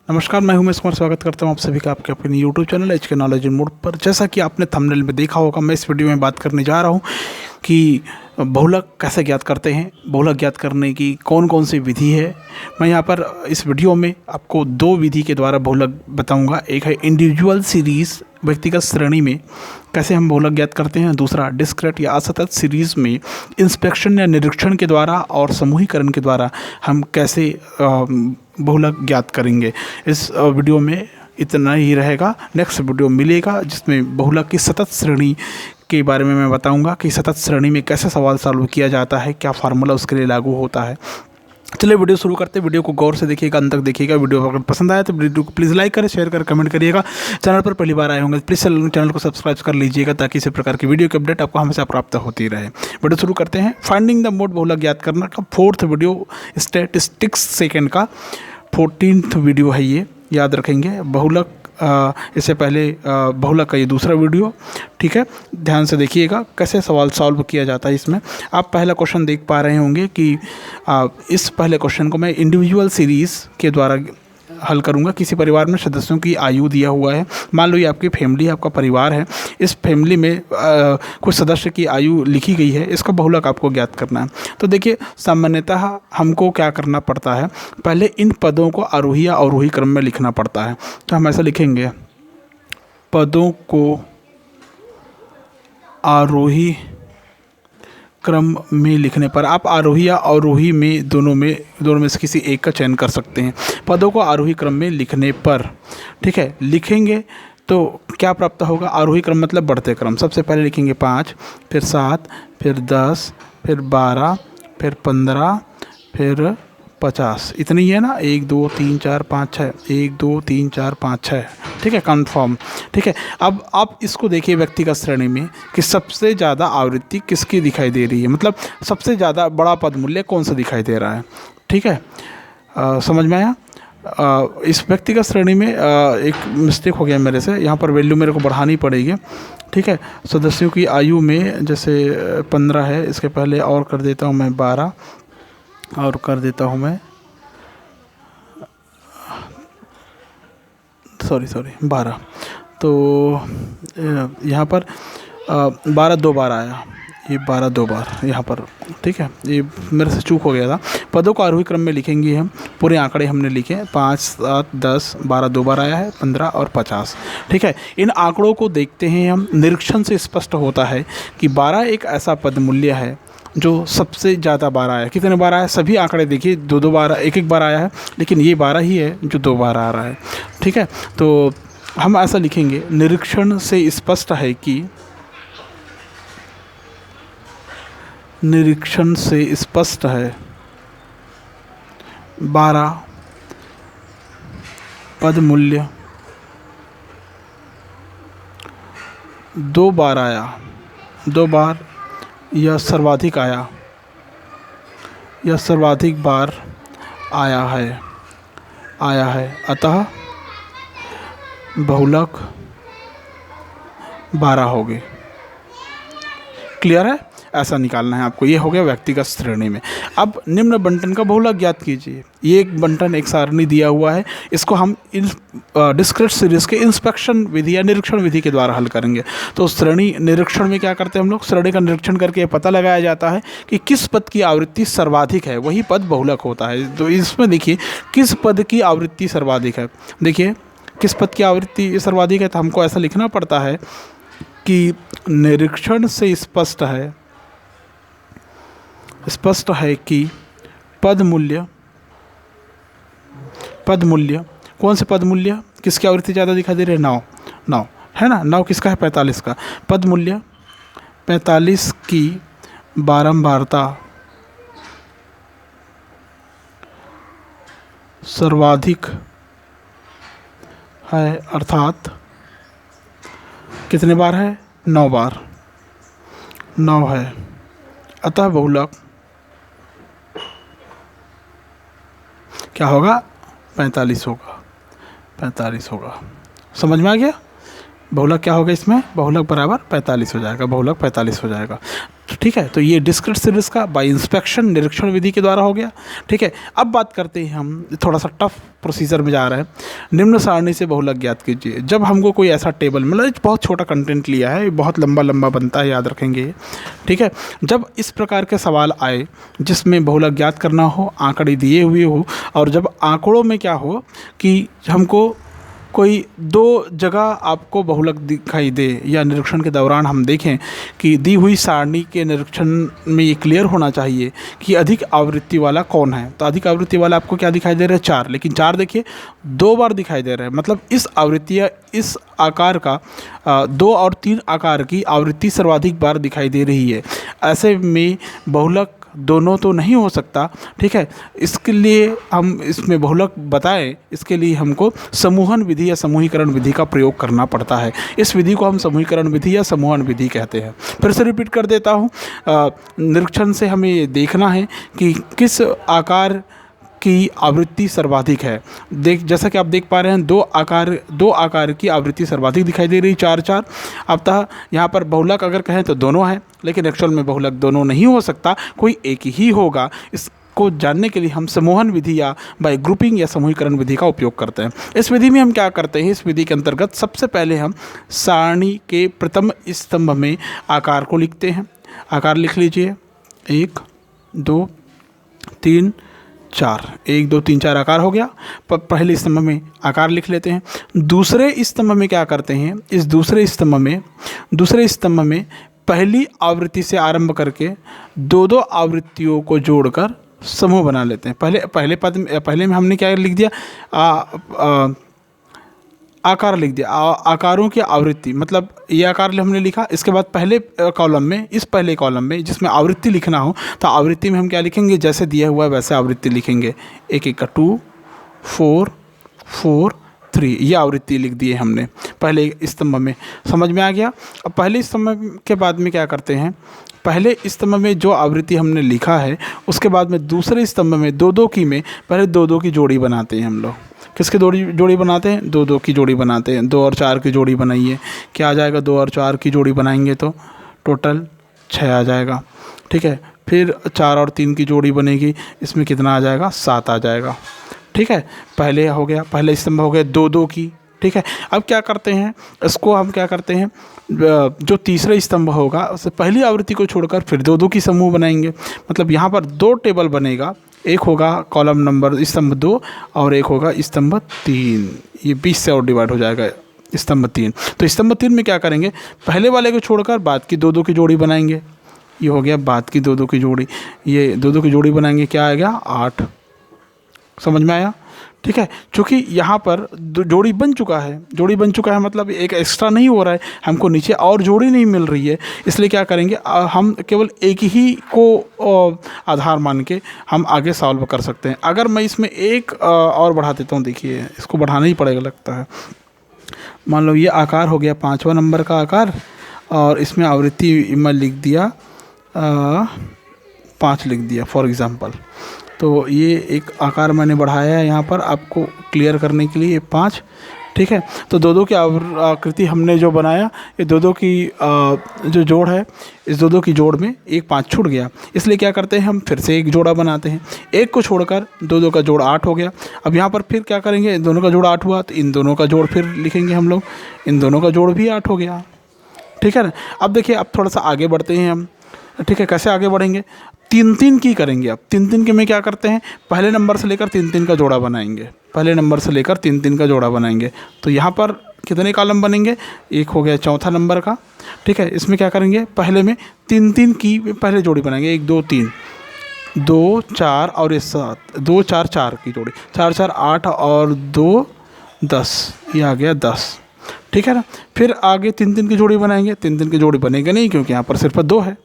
नमस्कार, मैं उमेश कुमार स्वागत करता हूं आप सभी का आपके अपने यूट्यूब चैनल एच के नॉलेज इन मोड पर। जैसा कि आपने थंबनेल में देखा होगा, मैं इस वीडियो में बात करने जा रहा हूं कि बहुलक कैसे ज्ञात करते हैं, बहुलक ज्ञात करने की कौन कौन सी विधि है। मैं यहां पर इस वीडियो में आपको दो विधि के द्वारा बहुलक बताऊंगा। एक है इंडिविजुअल सीरीज़, व्यक्तिगत श्रेणी में कैसे हम बहुलक ज्ञात करते हैं। दूसरा डिस्क्रीट या असतत सीरीज़ में इंस्पेक्शन या निरीक्षण के द्वारा और समूहीकरण के द्वारा हम कैसे बहुलक ज्ञात करेंगे। इस वीडियो में इतना ही रहेगा। नेक्स्ट वीडियो मिलेगा जिसमें बहुलक की सतत श्रेणी के बारे में मैं बताऊंगा कि सतत श्रेणी में कैसे सवाल सॉल्व किया जाता है, क्या फार्मूला उसके लिए लागू होता है। चलिए वीडियो शुरू करते हैं। वीडियो को गौर से देखिएगा, अंत तक देखिएगा। वीडियो अगर पसंद आया तो वीडियो को प्लीज़ लाइक करें, शेयर करें, कमेंट करिएगा। चैनल पर पहली बार आए होंगे प्लीज़ चैनल को सब्सक्राइब कर लीजिएगा ताकि इसी प्रकार की वीडियो की अपडेट आपको हमेशा प्राप्त होती रहे। वीडियो शुरू करते हैं। फाइंडिंग द मोड बहुलक ज्ञात करना का फोर्थ वीडियो, स्टैटिस्टिक्स सेकेंड का 14th वीडियो है ये, याद रखेंगे। बहुलक इससे पहले बहुलक का ये दूसरा वीडियो, ठीक है। ध्यान से देखिएगा कैसे सवाल सॉल्व किया जाता है। इसमें आप पहला क्वेश्चन देख पा रहे होंगे कि इस पहले क्वेश्चन को मैं इंडिविजुअल सीरीज़ के द्वारा हल करूंगा। किसी परिवार में सदस्यों की आयु दिया हुआ है। मान लो ये आपकी फैमिली है, आपका परिवार है। इस फैमिली में कुछ सदस्य की आयु लिखी गई है, इसका बहुलक आपको ज्ञात करना है। तो देखिए, सामान्यतः हमको क्या करना पड़ता है, पहले इन पदों को आरोही या अवरोही क्रम में लिखना पड़ता है। तो हम ऐसा लिखेंगे, पदों को आरोही क्रम में लिखने पर आप आरोही या अवरोही में दोनों में से किसी एक का चयन कर सकते हैं। पदों को आरोही क्रम में लिखने पर, ठीक है, लिखेंगे तो क्या प्राप्त होगा। आरोही क्रम मतलब बढ़ते क्रम। सबसे पहले लिखेंगे 5, फिर 7, फिर 10, फिर 12, फिर 15, फिर 50। इतनी ही है ना, 1 2 3 4 5 6, 1 2 3 4 5 6, ठीक है, कन्फर्म, ठीक है। अब आप इसको देखिए व्यक्तिगत श्रेणी में कि सबसे ज़्यादा आवृत्ति किसकी दिखाई दे रही है, मतलब सबसे ज़्यादा बड़ा पद मूल्य कौन सा दिखाई दे रहा है, ठीक है। समझ में आया। इस व्यक्तिगत श्रेणी में एक मिस्टेक हो गया मेरे से, यहाँ पर वैल्यू मेरे को बढ़ानी पड़ेगी, ठीक है। सदस्यों की आयु में जैसे 15 है, इसके पहले और कर देता हूँ मैं 12 और कर देता हूँ मैं सॉरी 12। तो यहाँ पर 12 2 बार आया, ये 12 2 बार यहाँ पर, ठीक है। ये मेरे से चूक हो गया था। पदों को आरोही क्रम में लिखेंगे हम। पूरे आंकड़े हमने लिखे, 5 7 10 12 2 बार आया है, 15 और 50, ठीक है। इन आंकड़ों को देखते हैं हम, निरीक्षण से स्पष्ट होता है कि 12 एक ऐसा पद मूल्य है जो सबसे ज़्यादा बार आया है। कितने बार आया है, सभी आंकड़े देखिए 2 बार, एक बार आया है, लेकिन ये 12 ही है जो 2 बार आ रहा है, ठीक है। तो हम ऐसा लिखेंगे, निरीक्षण से स्पष्ट है कि, निरीक्षण से स्पष्ट है 12 पद मूल्य 2 बार आया, 2 बार यह सर्वाधिक आया, यह सर्वाधिक बार आया है। अतः बहुलक 12 हो गए। क्लियर है, ऐसा निकालना है आपको। ये हो गया व्यक्तिगत श्रेणी में। अब निम्न बंटन का बहुलक ज्ञात कीजिए। ये एक बंटन, एक सारणी दिया हुआ है, इसको हम डिस्क्रीट सीरीज के इंस्पेक्शन विधि या निरीक्षण विधि के द्वारा हल करेंगे। तो श्रेणी निरीक्षण में क्या करते हैं हम लोग, श्रेणी का निरीक्षण करके पता लगाया जाता है कि किस पद की आवृत्ति सर्वाधिक है, वही पद बहुलक होता है। तो इसमें देखिए किस पद की आवृत्ति सर्वाधिक है। देखिए किस पद की आवृत्ति सर्वाधिक है, तो हमको ऐसा लिखना पड़ता है कि निरीक्षण से स्पष्ट है कि पद मूल्य कौन से पद मूल्य, किसकी आवृत्ति ज़्यादा दिखाई दे रही है, 9 है ना। 9 किसका है, 45 का। पद मूल्य 45 की बारंबारता सर्वाधिक है, अर्थात कितने बार है, 9 बार, 9 है। अतः बहुलक क्या होगा, 45 होगा। समझ में आ गया। बहुलक क्या होगा इसमें, बहुलक बराबर 45 हो जाएगा, बहुलक 45 हो जाएगा। ठीक है। तो ये डिस्क्रीट सीरीज का बाय इंस्पेक्शन निरीक्षण विधि के द्वारा हो गया। ठीक है, अब बात करते हैं हम थोड़ा सा टफ प्रोसीजर में जा रहे हैं। निम्न सारणी से बहुलक ज्ञात कीजिए। जब हमको कोई ऐसा टेबल, मतलब एक बहुत छोटा कंटेंट लिया है, बहुत लंबा लंबा बनता है, याद रखेंगे। ठीक है, जब इस प्रकार के सवाल आए जिसमें बहुलक ज्ञात करना हो, आंकड़े दिए हुए हो, और जब आंकड़ों में क्या हो कि हमको कोई दो जगह आपको बहुलक दिखाई दे, या निरीक्षण के दौरान हम देखें कि दी हुई सारणी के निरीक्षण में ये क्लियर होना चाहिए कि अधिक आवृत्ति वाला कौन है। तो अधिक आवृत्ति वाला आपको क्या दिखाई दे रहा है? 4, लेकिन 4 देखिए 2 बार दिखाई दे रहा है, मतलब इस आवृत्ति या इस आकार का 2 और 3 आकार की आवृत्ति सर्वाधिक बार दिखाई दे रही है। ऐसे में बहुलक दोनों तो नहीं हो सकता। ठीक है, इसके लिए हम इसमें बहुलक बताएं, इसके लिए हमको समूहन विधि या समूहीकरण विधि का प्रयोग करना पड़ता है। इस विधि को हम समूहीकरण विधि या समूहन विधि कहते हैं। फिर से रिपीट कर देता हूँ। निरीक्षण से हमें ये देखना है कि किस आकार की आवृत्ति सर्वाधिक है। जैसा कि आप देख पा रहे हैं, दो आकार की आवृत्ति सर्वाधिक दिखाई दे रही, 4 4। अतः यहाँ पर बहुलक अगर कहें तो दोनों हैं, लेकिन एक्चुअल में बहुलक दोनों नहीं हो सकता, कोई एक ही होगा। इसको जानने के लिए हम समूहन विधि या बाय ग्रुपिंग या समूहीकरण विधि का उपयोग करते हैं। इस विधि में हम क्या करते हैं? इस विधि के अंतर्गत सबसे पहले हम सारणी के प्रथम स्तंभ में आकार को लिखते हैं। आकार लिख लीजिए, 1 2 3 4, 1 2 3 4 आकार हो गया। पहले स्तंभ में आकार लिख लेते हैं। दूसरे स्तंभ में क्या करते हैं? इस दूसरे स्तंभ में पहली आवृत्ति से आरंभ करके 2 आवृत्तियों को जोड़कर समूह बना लेते हैं। पहले में हमने क्या लिख दिया? आकार लिख दिया, आकारों की आवृत्ति, मतलब ये आकार हमने लिखा। इसके बाद पहले कॉलम में जिसमें आवृत्ति लिखना हो, तो आवृत्ति में हम क्या लिखेंगे? जैसे दिया हुआ है वैसे आवृत्ति लिखेंगे। 1 1 का 2 4 4 3, ये आवृत्ति लिख दी है हमने पहले स्तंभ में। समझ में आ गया? अब पहले स्तंभ के बाद में क्या करते हैं? पहले स्तंभ में जो आवृत्ति हमने लिखा है, उसके बाद में दूसरे स्तंभ में 2 की में पहले 2 की जोड़ी बनाते हैं हम लोग। किसकी जोड़ी बनाते हैं? 2 की जोड़ी बनाते हैं। 2 और 4 की जोड़ी बनाइए, क्या आ जाएगा? 2 और 4 की जोड़ी बनाएंगे तो टोटल 6 आ जाएगा। ठीक है, फिर 4 और 3 की जोड़ी बनेगी, इसमें कितना आ जाएगा? 7 आ जाएगा। ठीक है, पहले हो गया, पहले स्तंभ हो गया 2 की। ठीक है, अब क्या करते हैं? इसको हम क्या करते हैं? जो तीसरा स्तंभ होगा उससे पहली आवृत्ति को छोड़कर फिर 2 की समूह बनाएंगे। मतलब यहाँ पर 2 टेबल बनेगा, एक होगा कॉलम नंबर स्तंभ 2 और एक होगा स्तंभ 3। ये 20 से और डिवाइड हो जाएगा स्तंभ 3। तो स्तंभ 3 में क्या करेंगे? पहले वाले को छोड़कर बाद की 2 की जोड़ी बनाएंगे। ये हो गया बाद की 2 की जोड़ी, ये 2 की जोड़ी बनाएंगे, क्या आएगा? 8। समझ में आया? ठीक है, क्योंकि यहाँ पर जोड़ी बन चुका है, मतलब एक एक्स्ट्रा नहीं हो रहा है, हमको नीचे और जोड़ी नहीं मिल रही है, इसलिए क्या करेंगे? हम केवल एक ही को आधार मान के हम आगे सॉल्व कर सकते हैं। अगर मैं इसमें एक और बढ़ा देता हूँ, देखिए इसको बढ़ाना ही पड़ेगा लगता है। मान लो ये आकार हो गया 5वां नंबर का आकार, और इसमें आवृत्ति मैं लिख दिया 5 लिख दिया फॉर एग्ज़ाम्पल। तो ये एक आकार मैंने बढ़ाया है यहाँ पर आपको क्लियर करने के लिए, 5। ठीक है, तो 2 की आकृति हमने जो बनाया, ये 2 की जो जोड़ है, इस 2 की जोड़ में एक 5 छूट गया, इसलिए क्या करते हैं? हम फिर से एक जोड़ा बनाते हैं। एक को छोड़कर 2 का जोड़ 8 हो गया। अब यहाँ पर फिर क्या करेंगे? इन दोनों का जोड़ 8 हुआ, तो इन दोनों का जोड़ फिर लिखेंगे हम लोग, इन दोनों का जोड़ भी 8 हो गया। ठीक है ना? अब देखिए, अब थोड़ा सा आगे बढ़ते हैं हम। ठीक है, कैसे आगे बढ़ेंगे? 3 की करेंगे। अब 3 के में क्या करते हैं? पहले नंबर से लेकर 3 का जोड़ा बनाएंगे, पहले नंबर से लेकर 3 का जोड़ा बनाएंगे। तो यहाँ पर कितने कॉलम बनेंगे? एक हो गया चौथा नंबर का। ठीक है, इसमें क्या करेंगे? पहले में 3 की पहले जोड़ी बनाएंगे, 1 2 3, 2 4 और ये 7, 2 4 4 की जोड़ी, 4 4 8 और 2 10, ये आ गया 10। ठीक है ना? फिर आगे 3 की जोड़ी बनाएंगे। 3 की जोड़ी बनेगा नहीं, क्योंकि यहाँ पर सिर्फ 2 है।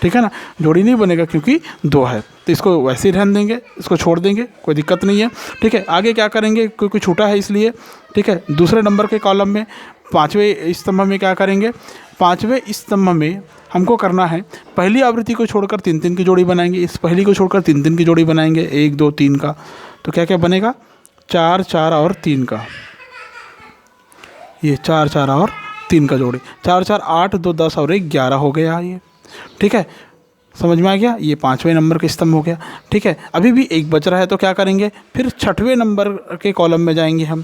ठीक है ना? जोड़ी नहीं बनेगा क्योंकि 2 है, तो इसको वैसे ही रहने देंगे, इसको छोड़ देंगे, कोई दिक्कत नहीं है। ठीक है, आगे क्या करेंगे? क्योंकि छूटा है इसलिए। ठीक है, दूसरे नंबर के कॉलम में 5वें स्तंभ में क्या करेंगे? 5वें स्तंभ में हमको करना है, पहली आवृत्ति को छोड़कर 3 की जोड़ी बनाएंगे। इस पहली को छोड़कर 3 की जोड़ी बनाएंगे, 1 2 3 का। तो क्या क्या बनेगा? 4 4 और 3 का, ये 4 4 और 3 का जोड़ी, 4 4 8 2 10 और 1 11 हो गया ये। ठीक है, समझ में आ गया। ये 5वें नंबर का स्तंभ हो गया। ठीक है, अभी भी एक बच रहा है तो क्या करेंगे, फिर 6वें नंबर के कॉलम में जाएंगे हम।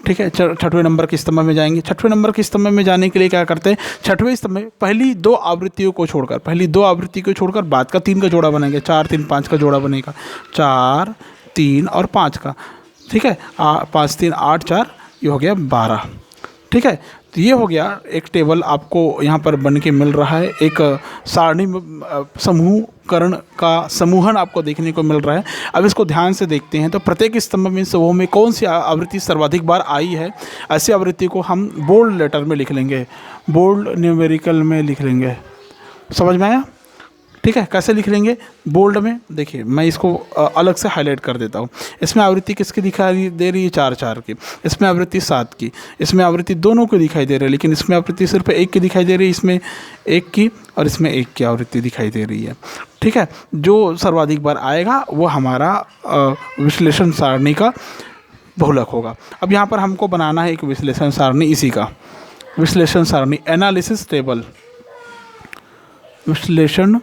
ठीक है, 6वें नंबर के स्तंभ में जाएंगे। 6वें नंबर के स्तंभ में जाने के लिए क्या करते हैं, 6वें स्तंभ में पहली दो आवृत्तियों को छोड़कर बाद का 3 का जोड़ा बनेगा, 4 3 5 का जोड़ा बनेगा, 4 3 और 5 का। ठीक है, 5 3 8 4, ये हो गया 12। ठीक है, तो ये हो गया एक टेबल आपको यहाँ पर बन के मिल रहा है, एक सारणी समूहकरण का समूहन आपको देखने को मिल रहा है। अब इसको ध्यान से देखते हैं तो प्रत्येक स्तंभ में समूह में कौन सी आवृत्ति सर्वाधिक बार आई है, ऐसी आवृत्ति को हम बोल्ड लेटर में लिख लेंगे, बोल्ड न्यूमेरिकल में लिख लेंगे। समझ में आया? ठीक है, कैसे लिख लेंगे बोल्ड में, देखिए मैं इसको अलग से हाईलाइट कर देता हूँ। इसमें आवृत्ति किसकी दिखाई दे रही है, 4 4 की, इसमें आवृत्ति 7 की, इसमें आवृत्ति दोनों को दिखाई दे रही है, लेकिन इसमें आवृत्ति सिर्फ 1 की दिखाई दे रही है, इसमें 1 की और इसमें 1 की आवृत्ति दिखाई दे रही है। ठीक है, जो सर्वाधिक बार आएगा वो हमारा विश्लेषण सारणी का बहुलक होगा। अब यहाँ पर हमको बनाना है एक विश्लेषण सारणी, इसी का विश्लेषण सारणी, एनालिसिस टेबल, विश्लेषण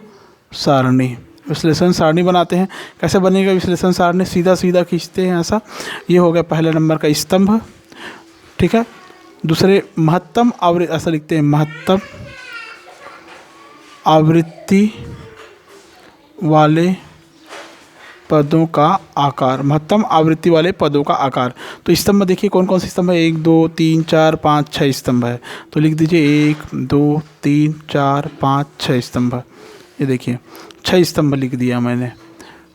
सारणी बनाते हैं। कैसे बनेगा विश्लेषण सारणी, सीधा सीधा खींचते हैं ऐसा। ये हो गया पहले नंबर का स्तंभ। ठीक है, दूसरे महत्तम आवृत्ति, ऐसा लिखते हैं महत्तम आवृत्ति वाले पदों का आकार, महत्तम आवृत्ति वाले पदों का आकार। तो स्तंभ देखिए कौन कौन से स्तंभ है, 1 2 3 4 5 6 स्तंभ है। तो लिख दीजिए 1 2 3 4 5 6 स्तंभ। ये देखिए 6 स्तंभ लिख दिया मैंने।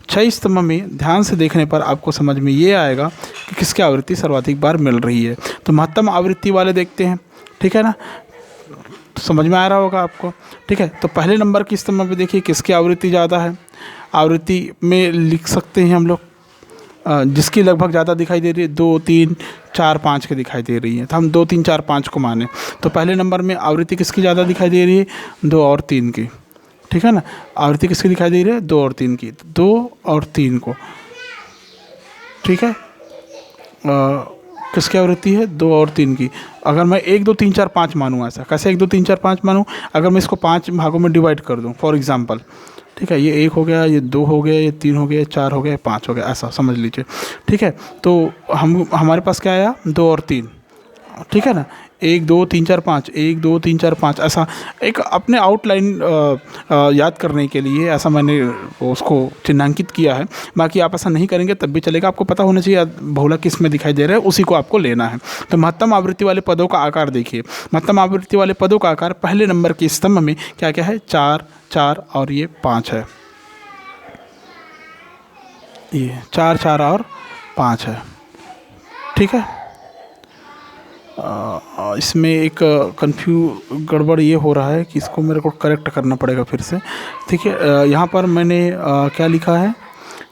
6 स्तंभ में ध्यान से देखने पर आपको समझ में ये आएगा कि किसकी आवृत्ति सर्वाधिक बार मिल रही है। तो महत्तम आवृत्ति वाले देखते हैं, ठीक है ना, तो समझ में आ रहा होगा आपको। ठीक है, तो पहले नंबर की स्तंभ में देखिए किसकी आवृत्ति ज़्यादा है, आवृत्ति में लिख सकते हैं हम लोग जिसकी लगभग ज़्यादा दिखाई दे रही है, 2 3 4 5 की दिखाई दे रही है, तो हम 2 3 4 5 को माने। तो पहले नंबर में आवृत्ति किसकी ज़्यादा दिखाई दे रही है, 2 और 3 की। ठीक है ना, आवृत्ति किसकी दिखाई दे रही है, 2 और 3 की, 2 और 3 को। ठीक है, किसकी आवृत्ति है, 2 और 3 की। अगर मैं 1 2 3 4 5 मानूँ, ऐसा कैसे 1 2 3 4 5 मानूँ, अगर मैं इसको 5 भागों में डिवाइड कर दूँ फॉर एग्जांपल। ठीक है, ये 1 हो गया, ये 2 हो गया, ये 3 हो गया, 4 हो गया, 5 हो गया, ऐसा समझ लीजिए। ठीक है, तो हमारे पास क्या आया, 2 और 3। ठीक है ना, 1 2 3 4 5, 1 2 3 4 5, ऐसा एक अपने आउटलाइन याद करने के लिए ऐसा मैंने उसको चिन्हांकित किया है। बाकी आप ऐसा नहीं करेंगे तब भी चलेगा, आपको पता होना चाहिए बहुलक किस में दिखाई दे रहा है, उसी को आपको लेना है। तो महत्तम आवृत्ति वाले पदों का आकार देखिए, महत्तम आवृत्ति वाले पदों का आकार पहले नंबर के स्तंभ में क्या क्या है, 4 4 और ये 5 है, ये 4 4 और 5 है। ठीक है, इसमें एक गड़बड़ ये हो रहा है कि इसको मेरे को करेक्ट करना पड़ेगा फिर से। ठीक है, यहाँ पर मैंने क्या लिखा है,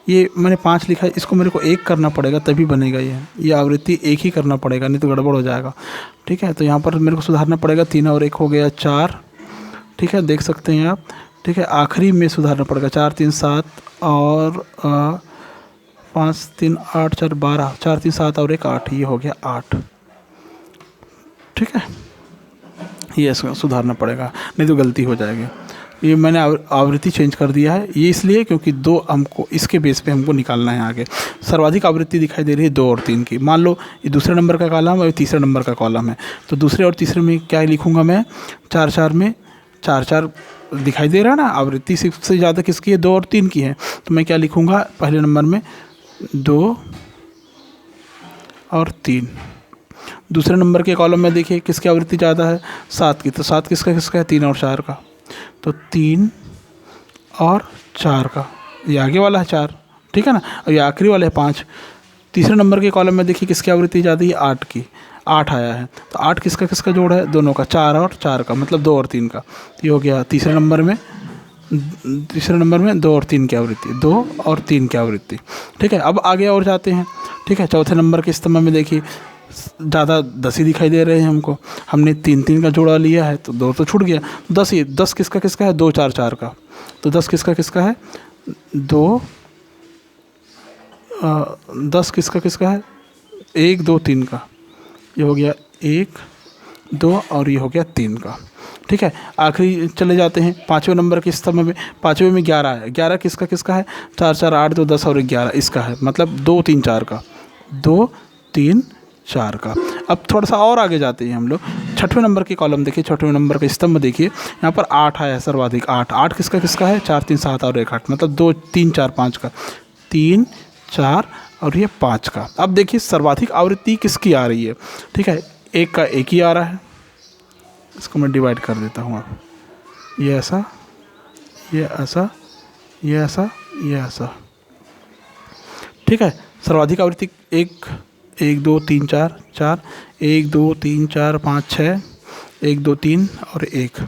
ये मैंने 5 लिखा है, इसको मेरे को 1 करना पड़ेगा तभी बनेगा। ये आवृत्ति 1 ही करना पड़ेगा, नहीं तो गड़बड़ हो जाएगा। ठीक है, तो यहाँ पर मेरे को सुधारना पड़ेगा, 3 और 1 हो गया 4। ठीक है, देख सकते हैं आप। ठीक है, आखिरी में सुधारना पड़ेगा, 4 3 7 और 5 3 8 4 12, 4 3 7 और 1 8, ये हो गया 8। ठीक है, ये इसको सुधारना पड़ेगा, नहीं तो गलती हो जाएगी। ये मैंने आवृत्ति चेंज कर दिया है, ये इसलिए क्योंकि 2 हमको इसके बेस पे हमको निकालना है आगे। सर्वाधिक आवृत्ति दिखाई दे रही है 2 और 3 की। मान लो ये दूसरे नंबर का कॉलम और तीसरे नंबर का कॉलम है, तो दूसरे और तीसरे में क्या लिखूँगा मैं, 4 4 में 4 4 दिखाई दे रहा है ना, आवृत्ति सबसे ज़्यादा किसकी है, 2 और 3 की है। तो मैं क्या लिखूँगा पहले नंबर में, 2 और 3। दूसरे नंबर के कॉलम में देखिए किसकी आवृत्ति ज़्यादा है, 7 की। तो 7 किसका किसका है, 3 और 4 का। तो 3 और 4 का, ये आगे वाला है 4। ठीक है ना, और ये आखिरी वाला है 5। तीसरे नंबर के कॉलम में देखिए किसकी आवृत्ति ज़्यादा है, 8 की, 8 आया है। तो 8 किसका किसका जोड़ है, दोनों का, 4 और 4 का, मतलब 2 और 3 का। तो ये हो गया तीसरे नंबर में 2 और 3 की आवृत्ति, 2 और 3 की आवृत्ति। ठीक है, अब आगे और जाते हैं। ठीक है, चौथे नंबर के स्तंभ में देखिए ज़्यादा 10 ही दिखाई दे रहे हैं हमको, हमने 3 3 का जोड़ा लिया है तो 2 तो छूट गया। 10 किसका किसका है, 2 4 4 का। तो 10 किसका किसका है, 10 किसका किसका है, 1 2 3 का। ये हो गया 1 2 और ये हो गया 3 का। ठीक है, आखिरी चले जाते हैं 5वें नंबर के स्तंभ में। 5वें में 11 है। 11 किसका किसका है? 4 4 8 2 10 और 11 इसका है, मतलब 2 3 4 का, 2 3 4 का। अब थोड़ा सा और आगे जाते हैं हम लोग। 6वें नंबर की कॉलम देखिए, 6वें नंबर का स्तंभ देखिए, यहाँ पर 8 आया है सर्वाधिक। 8 किसका किसका है? 4 3 7 और 1 8, मतलब 2 3 4 5 का, 3 4 और ये 5 का। अब देखिए सर्वाधिक आवृत्ति किसकी आ रही है, ठीक है, एक का एक ही आ रहा है। इसको मैं डिवाइड कर देता हूँ। आप ये ऐसा, ये ऐसा, ये ऐसा, ये ऐसा, ठीक है। सर्वाधिक आवृत्ति 1 1 2 3 4 4, 1 2 3 4 5 6, 1 2 3 और 1,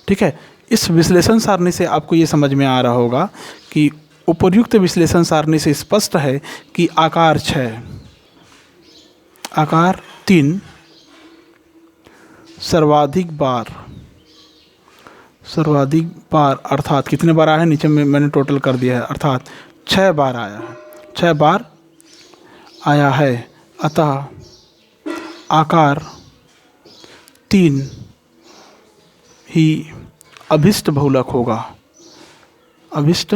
ठीक है। इस विश्लेषण सारणी से आपको ये समझ में आ रहा होगा कि उपर्युक्त विश्लेषण सारणी से स्पष्ट है कि आकार 6, आकार 3 सर्वाधिक बार अर्थात कितने बार आया है, नीचे में मैंने टोटल कर दिया है, अर्थात 6 बार आया है, 6 बार आया है। अतः आकार 3 ही अभिष्ट बहुलक होगा, अभिष्ट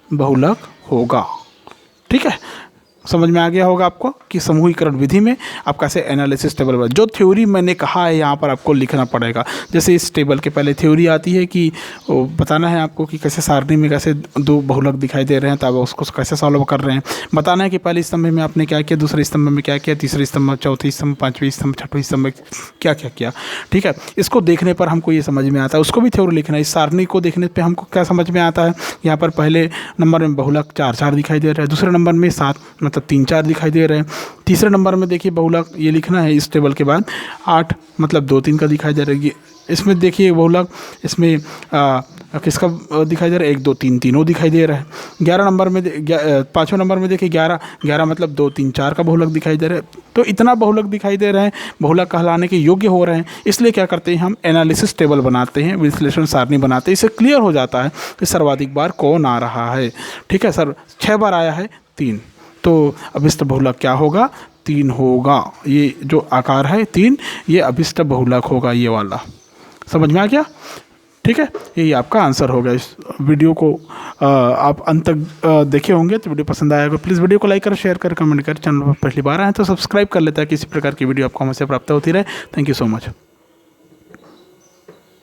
बहुलक होगा, ठीक है। समझ में आ गया होगा आपको कि समूहीकरण विधि में आप कैसे एनालिसिस टेबल पर, जो थ्योरी मैंने कहा है यहाँ पर आपको लिखना पड़ेगा। जैसे इस टेबल के पहले थ्योरी आती है कि बताना है आपको कि कैसे सारणी में कैसे 2 बहुलक दिखाई दे रहे हैं, तब उसको कैसे सॉल्व कर रहे हैं। बताना है कि पहले स्तंभ में आपने क्या किया, दूसरे स्तंभ में क्या किया, तीसरे स्तंभ में, चौथे स्तंभ, 5वें स्तंभ, 6वें स्तंभ में क्या क्या किया, ठीक है। इसको देखने पर हमको ये समझ में आता है, उसको भी थ्योरी लिखना है। इस सारणी को देखने पर हमको क्या समझ में आता है, यहाँ पर पहले नंबर में बहुलक 4 4 दिखाई दे रहा है, दूसरे नंबर में 7 मतलब 3 4 दिखाई दे रहे हैं, तीसरे नंबर में देखिए बहुलक ये लिखना है इस टेबल के बाद 8 मतलब 2 3 का दिखाई दे रहा है। इसमें देखिए बहुलक इसमें किसका दिखाई दे रहा है, 1 2 3 तीनों दिखाई दे रहा है। 11 नंबर में 5वें नंबर में देखिए 11 मतलब 2 3 4 का बहुलक दिखाई दे रहा है। तो इतना बहुलक दिखाई दे रहे हैं, बहुलक कहलाने के योग्य हो रहे हैं, इसलिए क्या करते हैं हम एनालिसिस टेबल बनाते हैं, विश्लेषण सारणी बनाते हैं। इससे क्लियर हो जाता है कि सर्वाधिक बार कौन आ रहा है, ठीक है। सर 6 बार आया है 3, तो अभिष्ट बहुलक क्या होगा, 3 होगा। ये जो आकार है 3, ये अभिष्ट बहुलक होगा, ये वाला। समझ में आ गया, ठीक है। यही आपका आंसर होगा। इस वीडियो को आप अंत तक देखे होंगे तो वीडियो पसंद आएगा, प्लीज़ वीडियो को लाइक कर, शेयर कर, कमेंट कर। चैनल पर पहली बार आए तो सब्सक्राइब कर लेता है, किसी प्रकार की वीडियो आपको हमसे प्राप्त होती रहे। Thank you so much.